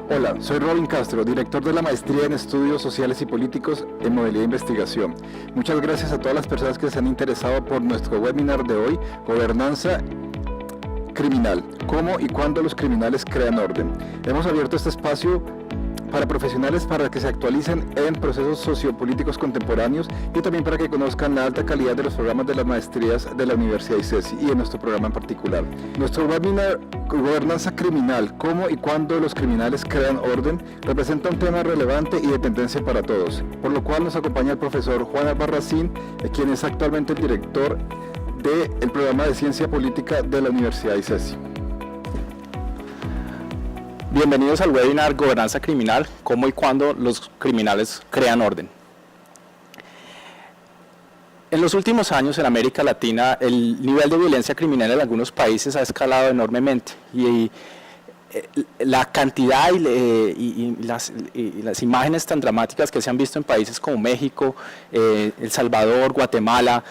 Hola, soy Robin Castro, director de la Maestría en Estudios Sociales y Políticos en Modalidad de Investigación. Muchas gracias a todas las personas que se han interesado por nuestro webinar de hoy, Gobernanza Criminal, cómo y cuándo los criminales crean orden. Hemos abierto este espacio para profesionales para que se actualicen en procesos sociopolíticos contemporáneos y también para que conozcan la alta calidad de los programas de las maestrías de la Universidad ICESI y de nuestro programa en particular. Nuestro webinar Gobernanza Criminal, cómo y cuándo los criminales crean orden, representa un tema relevante y de tendencia para todos, por lo cual nos acompaña el profesor Juan Albarracín, quien es actualmente el director del programa de Ciencia Política de la Universidad ICESI. Bienvenidos al webinar Gobernanza Criminal, cómo y cuándo los criminales crean orden. En los últimos años en América Latina el nivel de violencia criminal en algunos países ha escalado enormemente y la cantidad y las imágenes tan dramáticas que se han visto en países como México, El Salvador, Guatemala,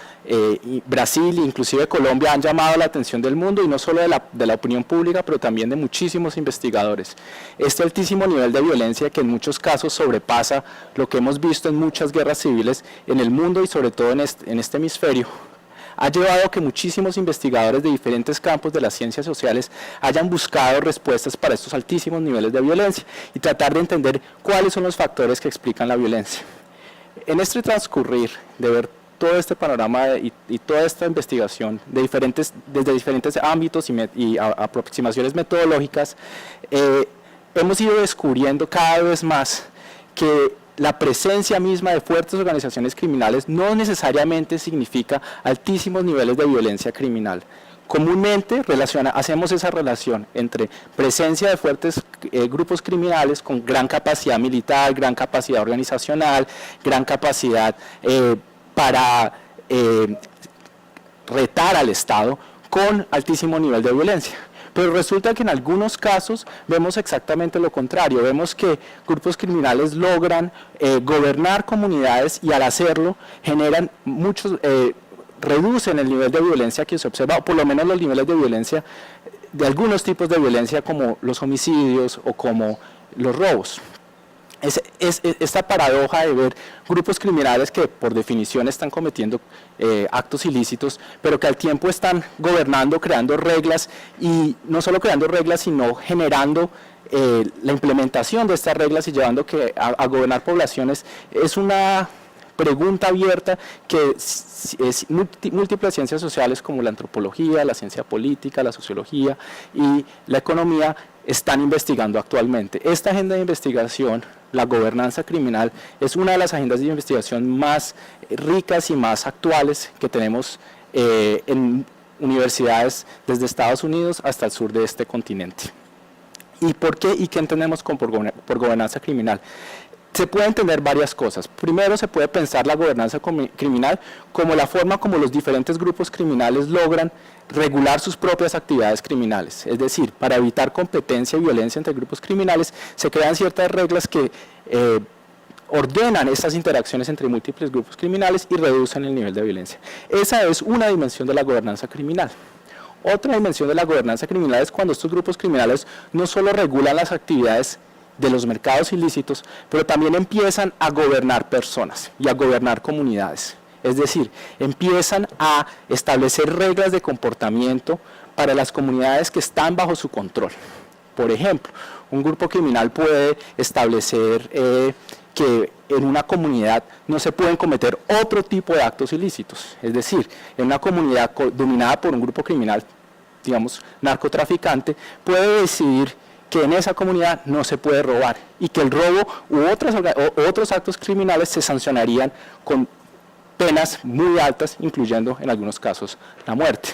Brasil e inclusive Colombia han llamado la atención del mundo y no solo de la opinión pública, pero también de muchísimos investigadores. Este altísimo nivel de violencia que en muchos casos sobrepasa lo que hemos visto en muchas guerras civiles en el mundo y sobre todo en este hemisferio, ha llevado a que muchísimos investigadores de diferentes campos de las ciencias sociales hayan buscado respuestas para estos altísimos niveles de violencia y tratar de entender cuáles son los factores que explican la violencia. En este transcurrir de ver todo este panorama y toda esta investigación desde diferentes ámbitos y aproximaciones metodológicas, hemos ido descubriendo cada vez más que la presencia misma de fuertes organizaciones criminales no necesariamente significa altísimos niveles de violencia criminal. Comúnmente hacemos esa relación entre presencia de fuertes grupos criminales con gran capacidad militar, gran capacidad organizacional, gran capacidad para retar al Estado con altísimo nivel de violencia. Pero resulta que en algunos casos vemos exactamente lo contrario, vemos que grupos criminales logran gobernar comunidades y al hacerlo generan reducen el nivel de violencia que se observa, o por lo menos los niveles de violencia, de algunos tipos de violencia como los homicidios o como los robos. Esta paradoja de ver grupos criminales que por definición están cometiendo actos ilícitos, pero que al tiempo están gobernando, creando reglas, y no solo creando reglas, sino generando la implementación de estas reglas y llevando a gobernar poblaciones, es una pregunta abierta que múltiples ciencias sociales como la antropología, la ciencia política, la sociología y la economía están investigando actualmente. Esta agenda de investigación, la gobernanza criminal, es una de las agendas de investigación más ricas y más actuales que tenemos en universidades desde Estados Unidos hasta el sur de este continente. ¿Y por qué y qué entendemos por gobernanza criminal? Se puede entender varias cosas. Primero, se puede pensar la gobernanza criminal como la forma como los diferentes grupos criminales logran regular sus propias actividades criminales. Es decir, para evitar competencia y violencia entre grupos criminales, se crean ciertas reglas que ordenan estas interacciones entre múltiples grupos criminales y reducen el nivel de violencia. Esa es una dimensión de la gobernanza criminal. Otra dimensión de la gobernanza criminal es cuando estos grupos criminales no solo regulan las actividades de los mercados ilícitos, pero también empiezan a gobernar personas y a gobernar comunidades. Es decir, empiezan a establecer reglas de comportamiento para las comunidades que están bajo su control. Por ejemplo, un grupo criminal puede establecer que en una comunidad no se pueden cometer otro tipo de actos ilícitos. Es decir, en una comunidad dominada por un grupo criminal, digamos, narcotraficante, puede decidir que en esa comunidad no se puede robar y que el robo u otros actos criminales se sancionarían con penas muy altas, incluyendo en algunos casos la muerte.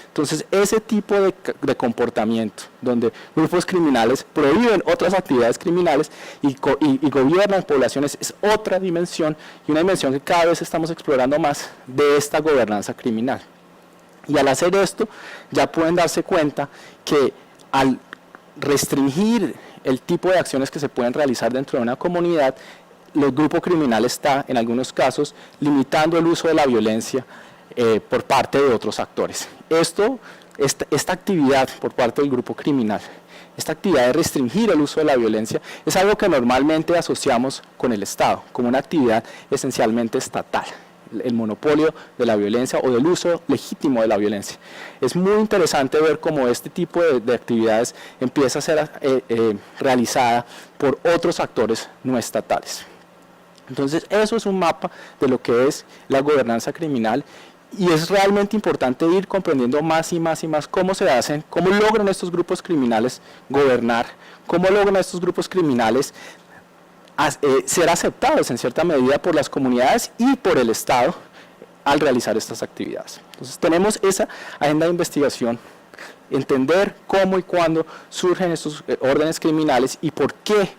Entonces, ese tipo de comportamiento, donde grupos criminales prohíben otras actividades criminales y gobiernan poblaciones, es otra dimensión, y una dimensión que cada vez estamos explorando más de esta gobernanza criminal. Y al hacer esto, ya pueden darse cuenta que al restringir el tipo de acciones que se pueden realizar dentro de una comunidad, el grupo criminal está, en algunos casos, limitando el uso de la violencia por parte de otros actores. Esta actividad por parte del grupo criminal esta actividad de restringir el uso de la violencia, es algo que normalmente asociamos con el Estado, como una actividad esencialmente estatal, el monopolio de la violencia o del uso legítimo de la violencia. Es muy interesante ver cómo este tipo de actividades empieza a ser realizada por otros actores no estatales. Entonces, eso es un mapa de lo que es la gobernanza criminal, y es realmente importante ir comprendiendo más y más y más cómo se hacen, cómo logran estos grupos criminales gobernar, cómo logran estos grupos criminales ser aceptados en cierta medida por las comunidades y por el Estado al realizar estas actividades. Entonces tenemos esa agenda de investigación, entender cómo y cuándo surgen estos órdenes criminales y por qué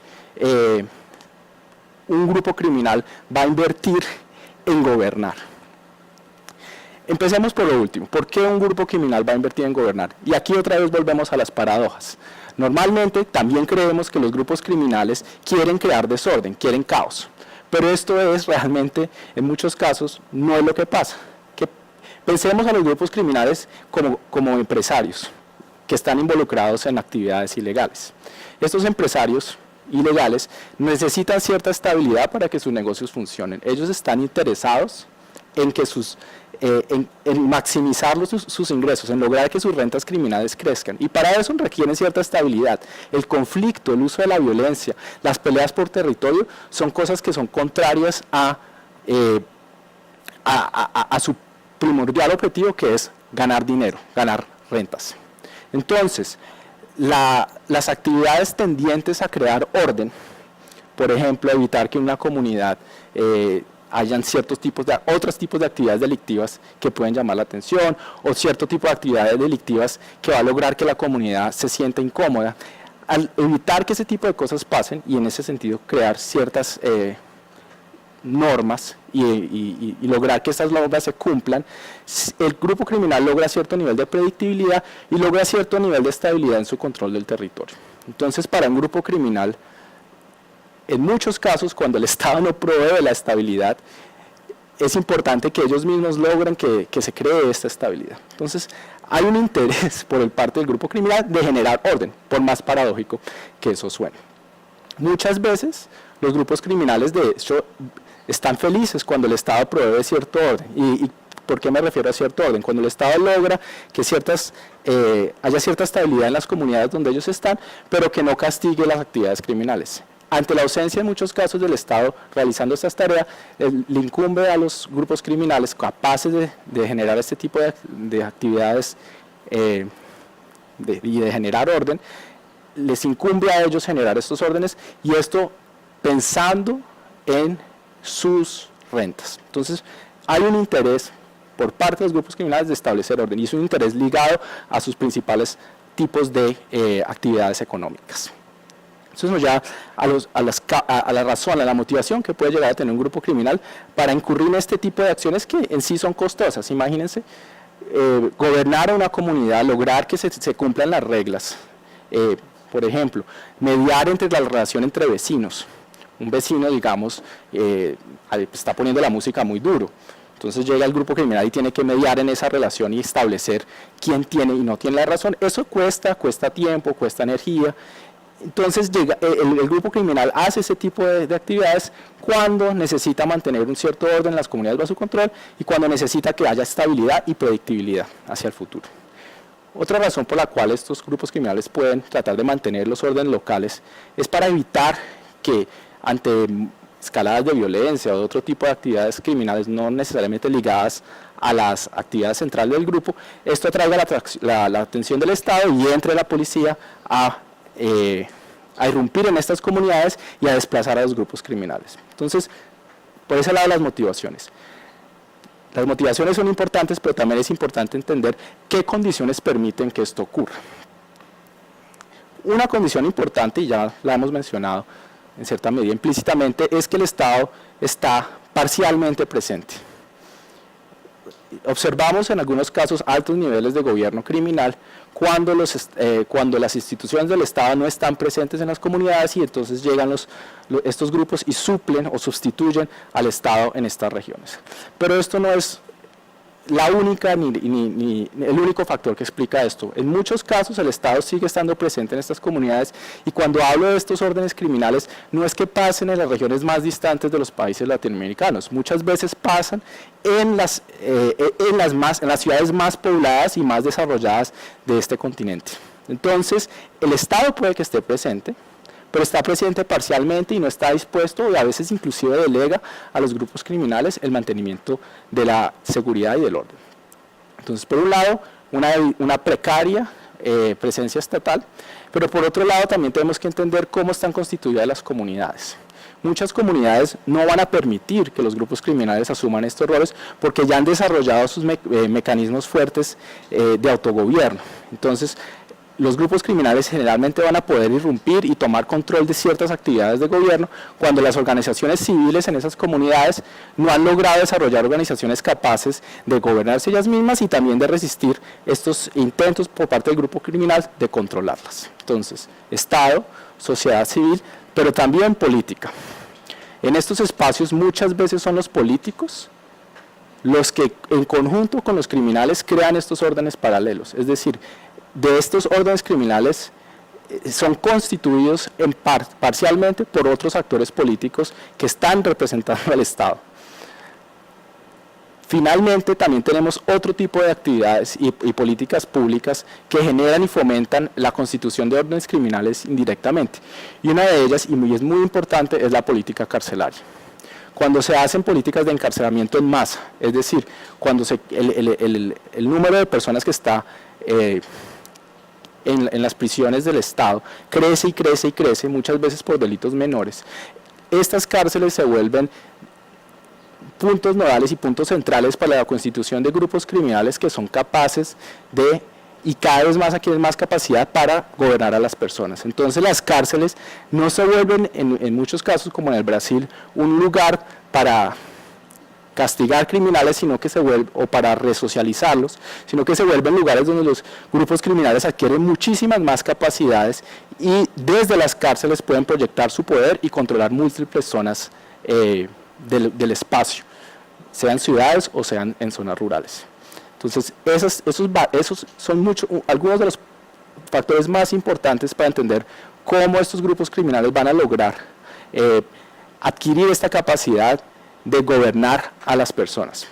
un grupo criminal va a invertir en gobernar. Empecemos por lo último. ¿Por qué un grupo criminal va a invertir en gobernar? Y aquí otra vez volvemos a las paradojas. Normalmente también creemos que los grupos criminales quieren crear desorden, quieren caos. Pero esto es realmente, en muchos casos, no es lo que pasa. Pensemos a los grupos criminales como empresarios que están involucrados en actividades ilegales. Estos empresarios ilegales necesitan cierta estabilidad para que sus negocios funcionen. Ellos están interesados en que en maximizar sus ingresos, en lograr que sus rentas criminales crezcan, y para eso requieren cierta estabilidad. El conflicto, el uso de la violencia, las peleas por territorio son cosas que son contrarias a su primordial objetivo, que es ganar dinero, ganar rentas. Entonces, las actividades tendientes a crear orden, por ejemplo, evitar que una comunidad hayan otros tipos de actividades delictivas que pueden llamar la atención, o cierto tipo de actividades delictivas que va a lograr que la comunidad se sienta incómoda. Al evitar que ese tipo de cosas pasen, y en ese sentido crear ciertas normas y lograr que estas normas se cumplan, el grupo criminal logra cierto nivel de predictibilidad y logra cierto nivel de estabilidad en su control del territorio. Entonces, para un grupo criminal, en muchos casos, cuando el Estado no provee la estabilidad, es importante que ellos mismos logren que se cree esta estabilidad. Entonces, hay un interés por parte del grupo criminal de generar orden, por más paradójico que eso suene. Muchas veces, los grupos criminales, de hecho, están felices cuando el Estado provee cierto orden. ¿Y por qué me refiero a cierto orden? Cuando el Estado logra que haya cierta estabilidad en las comunidades donde ellos están, pero que no castigue las actividades criminales. Ante la ausencia en muchos casos del Estado realizando estas tareas, le incumbe a los grupos criminales capaces de generar este tipo de actividades y de generar orden, les incumbe a ellos generar estos órdenes, y esto pensando en sus rentas. Entonces, hay un interés por parte de los grupos criminales de establecer orden, y es un interés ligado a sus principales tipos de actividades económicas. Entonces, ya a la razón, a la motivación que puede llegar a tener un grupo criminal para incurrir en este tipo de acciones que en sí son costosas. Imagínense, gobernar a una comunidad, lograr que se cumplan las reglas. Por ejemplo, mediar entre la relación entre vecinos. Un vecino, digamos, está poniendo la música muy duro. Entonces llega el grupo criminal y tiene que mediar en esa relación y establecer quién tiene y no tiene la razón. Eso cuesta tiempo, cuesta energía. Entonces el grupo criminal hace ese tipo de actividades cuando necesita mantener un cierto orden en las comunidades bajo su control y cuando necesita que haya estabilidad y predictibilidad hacia el futuro. Otra razón por la cual estos grupos criminales pueden tratar de mantener los órdenes locales es para evitar que ante escaladas de violencia o de otro tipo de actividades criminales no necesariamente ligadas a las actividades centrales del grupo, esto atraiga la atención del Estado y entre la policía a irrumpir en estas comunidades y a desplazar a los grupos criminales. Entonces, por ese lado las motivaciones. Las motivaciones son importantes, pero también es importante entender qué condiciones permiten que esto ocurra. Una condición importante, y ya la hemos mencionado en cierta medida implícitamente, es que el Estado está parcialmente presente. Observamos en algunos casos altos niveles de gobierno criminal cuando las instituciones del Estado no están presentes en las comunidades, y entonces llegan estos grupos y suplen o sustituyen al Estado en estas regiones. Pero esto no es la única ni el único factor que explica esto. En muchos casos el Estado sigue estando presente en estas comunidades, y cuando hablo de estos órdenes criminales no es que pasen en las regiones más distantes de los países latinoamericanos, muchas veces pasan en las ciudades más pobladas y más desarrolladas de este continente. Entonces el Estado puede que esté presente, pero está presente parcialmente y no está dispuesto, y a veces inclusive delega a los grupos criminales el mantenimiento de la seguridad y del orden. Entonces, por un lado, una precaria presencia estatal, pero por otro lado también tenemos que entender cómo están constituidas las comunidades. Muchas comunidades no van a permitir que los grupos criminales asuman estos roles porque ya han desarrollado sus mecanismos fuertes de autogobierno. Entonces, los grupos criminales generalmente van a poder irrumpir y tomar control de ciertas actividades de gobierno cuando las organizaciones civiles en esas comunidades no han logrado desarrollar organizaciones capaces de gobernarse ellas mismas y también de resistir estos intentos por parte del grupo criminal de controlarlas. Entonces, Estado, sociedad civil, pero también política. En estos espacios muchas veces son los políticos los que en conjunto con los criminales crean estos órdenes paralelos, es decir, de estos órdenes criminales son constituidos parcialmente por otros actores políticos que están representando al Estado. Finalmente, también tenemos otro tipo de actividades y políticas públicas que generan y fomentan la constitución de órdenes criminales indirectamente. Y una de ellas, y es muy importante, es la política carcelaria. Cuando se hacen políticas de encarcelamiento en masa, es decir, cuando el número de personas que está en las prisiones del Estado crece y crece y crece, muchas veces por delitos menores, estas cárceles se vuelven puntos nodales y puntos centrales para la constitución de grupos criminales que son capaces de, y cada vez más adquieren más capacidad para gobernar a las personas. Entonces las cárceles no se vuelven, en muchos casos como en el Brasil, un lugar para castigar criminales, sino que se vuelve, o para resocializarlos, sino que se vuelven lugares donde los grupos criminales adquieren muchísimas más capacidades y desde las cárceles pueden proyectar su poder y controlar múltiples zonas del espacio, sean ciudades o sean en zonas rurales. Entonces, esos son algunos de los factores más importantes para entender cómo estos grupos criminales van a lograr adquirir esta capacidad de gobernar a las personas.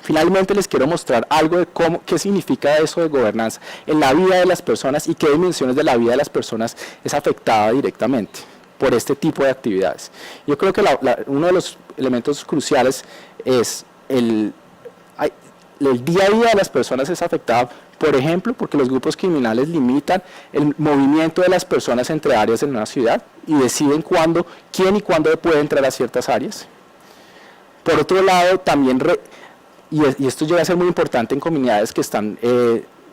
Finalmente les quiero mostrar algo de qué significa eso de gobernanza en la vida de las personas y qué dimensiones de la vida de las personas es afectada directamente por este tipo de actividades. Yo creo que uno de los elementos cruciales es el día a día de las personas es afectado, por ejemplo, porque los grupos criminales limitan el movimiento de las personas entre áreas en una ciudad y deciden quién y cuándo puede entrar a ciertas áreas. Por otro lado, también, y esto llega a ser muy importante en comunidades que están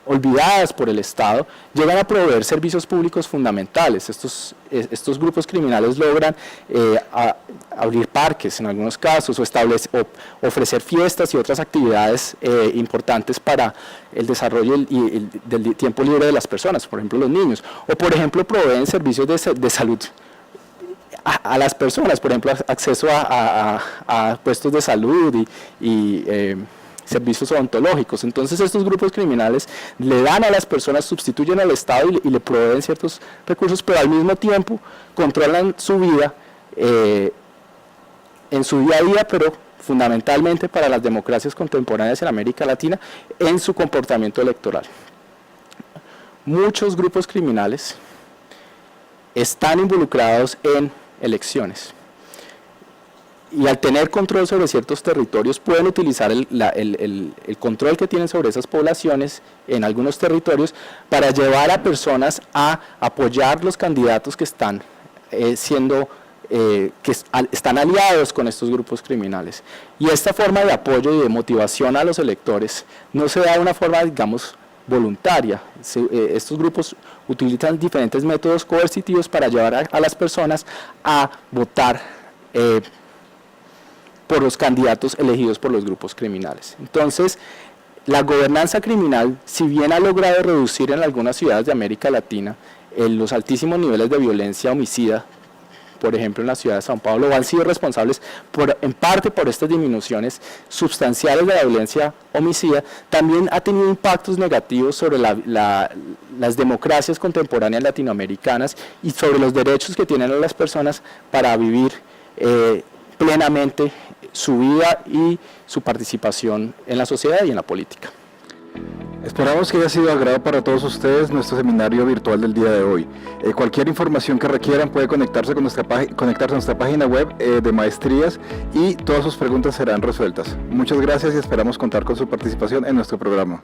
olvidadas por el Estado, llegan a proveer servicios públicos fundamentales. Estos grupos criminales logran abrir parques en algunos casos, o ofrecer fiestas y otras actividades importantes para el desarrollo del tiempo libre de las personas, por ejemplo los niños, o por ejemplo proveen servicios de salud a las personas, por ejemplo acceso a puestos de salud y servicios odontológicos. Entonces estos grupos criminales le dan a las personas, sustituyen al Estado y le proveen ciertos recursos, pero al mismo tiempo controlan su vida en su día a día, pero fundamentalmente para las democracias contemporáneas en América Latina, en su comportamiento electoral. Muchos grupos criminales están involucrados en elecciones y al tener control sobre ciertos territorios pueden utilizar el control que tienen sobre esas poblaciones en algunos territorios para llevar a personas a apoyar los candidatos que están están aliados con estos grupos criminales. Y esta forma de apoyo y de motivación a los electores no se da de una forma, digamos, voluntaria. Estos grupos utilizan diferentes métodos coercitivos para llevar a las personas a votar por los candidatos elegidos por los grupos criminales. Entonces, la gobernanza criminal, si bien ha logrado reducir en algunas ciudades de América Latina los altísimos niveles de violencia homicida por ejemplo en la ciudad de São Paulo, han sido responsables en parte por estas disminuciones sustanciales de la violencia homicida, también ha tenido impactos negativos sobre las democracias contemporáneas latinoamericanas y sobre los derechos que tienen las personas para vivir plenamente su vida y su participación en la sociedad y en la política. Esperamos que haya sido de agrado para todos ustedes nuestro seminario virtual del día de hoy. Cualquier información que requieran puede conectarse a nuestra página web de maestrías y todas sus preguntas serán resueltas. Muchas gracias y esperamos contar con su participación en nuestro programa.